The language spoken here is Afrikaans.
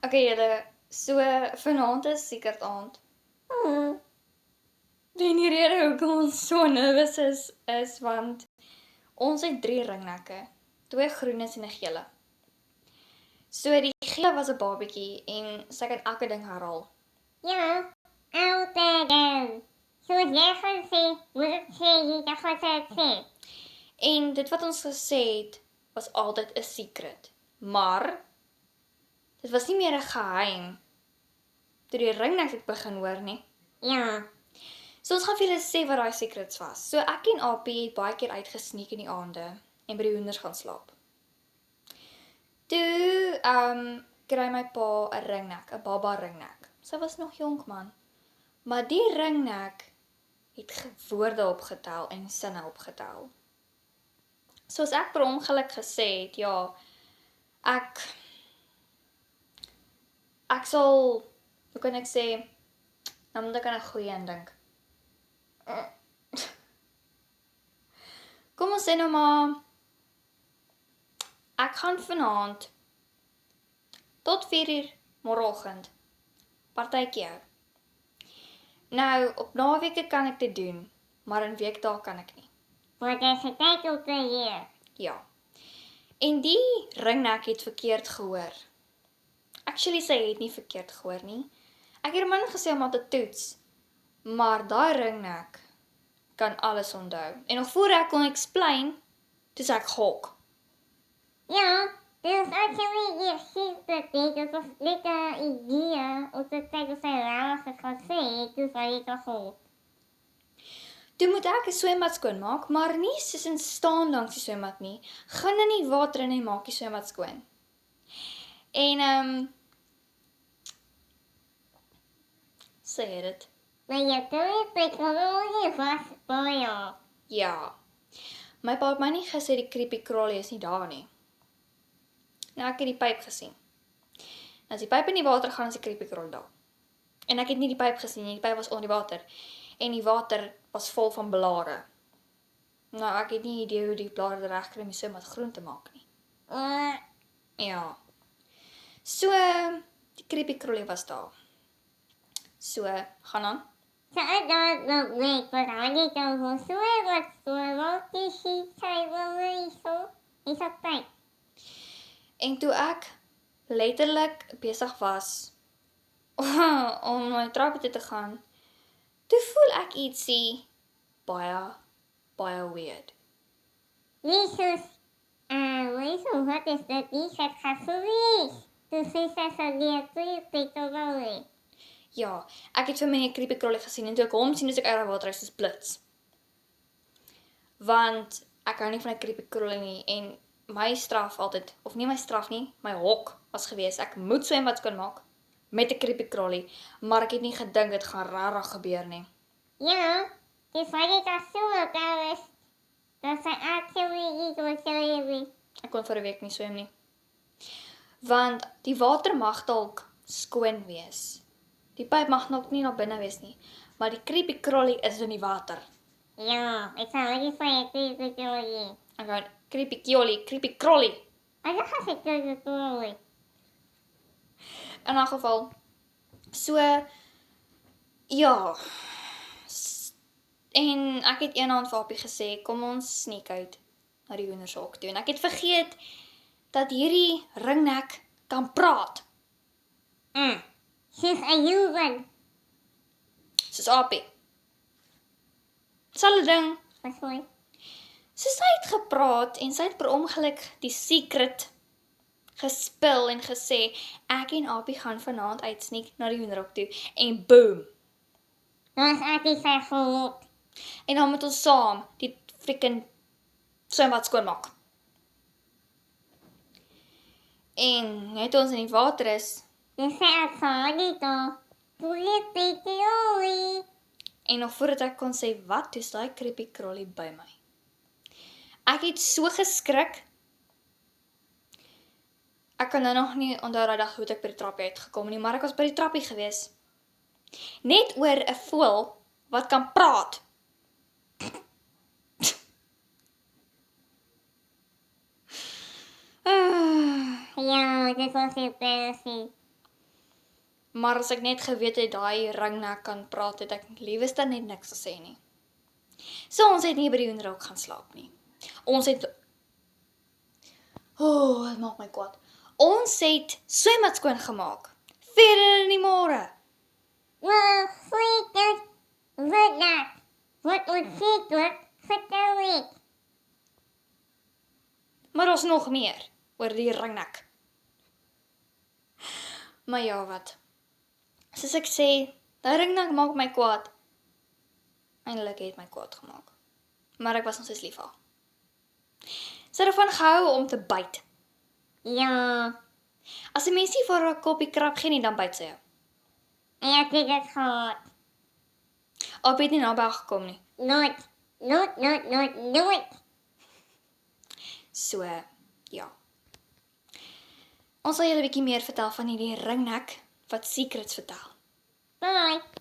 Okay, julle, so vanaand is sekerd aand. En die rede hoekom ons so nervus is want ons het 3 ringnekke, 2 groenes en 'n gele. So die gele was 'n babatjie en sy kan elke ding herhaal. Ja, elke ding. Soos jy gaan sê, moet ek sê, jy gaan sê. En dit wat ons gesê het, was altyd 'n secret. Maar dit was nie meer 'n geheim toe die ringnek het begin hoor nie. Ja, So ons gaan vir julle sê wat daai secrets was. So ek en Apie het baie keer uitgesneek in die aande en by die hoenders gaan slaap. Toe kry my pa 'n ringnek, 'n baba ringnek. Sy was nog jonk man. Maar die ringnek het woorde opgetel en sinne opgetel. Soos ek per ongeluk gesê het, ja, ek sal, hoe kan ek sê, nou moet ek aan 'n goeie een dink. Kom ons sê nou maar, ek gaan vanaand tot 4:00 môreoggend partytjie hou. Nou, op naweke kan ek dit doen, maar in weekdae kan ek nie. want as jy kyk op die hier. Ja. En die ringnek het verkeerd gehoor. Actually, sy het nie verkeerd gehoor nie. Ek het hom net gesê om haar te toets. Maar daai ringnek kan alles onthou. En nog voor ek kon explain, toe sê ek gok. Ja, dus actually je ziet dat dit was net een idee op de tijd dat zij later gaan zeggen, dus waar je toch goed. Toe moet ek 'n swembad skoonmaak, maar nie soos in staan langs die swembad nie. Gaan in die water in en maak die swembad skoon. En sê dit. Maar je kan je technologie vast bouwen. Ja. My pa het my nie gesê die creepy crawly is nie daar nie. Nou ek het die pyp gesien. En as die pyp in die water gaan, is die creepy crawly daar. En ek het nie die pyp gesien nie, die pyp was onder die water. En die water was vol van blare. Nou ek het nie idee hoe die blare reg kry om die swembad groen te maak nie. Ja. So, die creepy crawly was daar. So, gaan aan. Saat dat nog weet, wat had je dan voor zwembad voor, want die ziet zij wel weer zo. Is dat tijd? En toe ek letterlik besig was om na die trappe toe te gaan, toe voel ek ietsie baie weird. Jezus, wat is dat niet? Het gaat verwees. Dus is dat zo die technologie. Ja, ek het vir my 'n creepy crawly gesien en toe ek hom sien, is ek uit die water uit soos blits. Want ek hou nie van 'n creepy crawly nie en my straf altyd, of nie my straf nie, my hok was gewees, ek moet swembad skoonmaak met 'n creepy crawly, maar ek het nie gedink dit gaan regtig gebeur nie. Ja, dus wat ik al zo elkaar is, dat zijn actually iets wat jullie hebben. Ek kon vir 'n week nie swem nie. Want die water mag dalk skoon wees. Die pyp mag nog nie na binne wees nie, maar die creepy crawly is in die water. Ja, ik zou niet van je technologie. Ek gaan creepy crawly. Maar dat gaat ik technologie. In 'n geval. So ja. En ek het eendag vir Apie gesê, kom ons sneak uit na die hoendershok toe. En ek het vergeet dat hierdie ringnek kan praat. She's a human. Soos Apie. Selfde ding. Wat mooi. So sy het gepraat en sy het per ongeluk die secret gespil en gesê, ek en Apie gaan vanaand uitsneek na die hoenderhok toe. En boom. Dat was altijd zijn gehoord. En dan moet ons saam die freaking swembad skoonmaak. En net toe ons in die water is, Dus zij had gewoon niet al. Toen je technologie. en nog voordat ek kon sê wat, toe is daai creepy crawly by my. Ek het so geskrik. Ek kan nou nog nie onthou daai dag hoe ek by die trappie uitgekom nie, maar ek was by die trappie gewees. Net oor 'n voël wat kan praat. Ja, dit was embarrassing. Maar as ek net geweet het daai ringnek kan praat, het ek lieweste net niks gesê nie. So ons het nie by die hoenderhok gaan slaap nie. Ons het dit maak my kwaad. Ons het swembad skoon gemaak. 4 in die môre. Maar goeie dit, wat dat? Wat ons seker, vertel het. Maar ons nog meer oor die ringnek. Maar ja, wat? Soos ek sê, die ringnek maak my kwaad. Eindelik het my kwaad gemaak. Maar ek was nog steeds lief vir haar. Sy het ervan gehou om te byt. Ja, As 'n mens nie vir haar 'n koppie krap gee nie, dan byt sy jou. ek het dit gehad. Op het nie naby haar gekom nie. Nooit. So, ja. Ons sal julle 'n bietjie meer vertel van hierdie ringnek wat secrets vertel. Bye.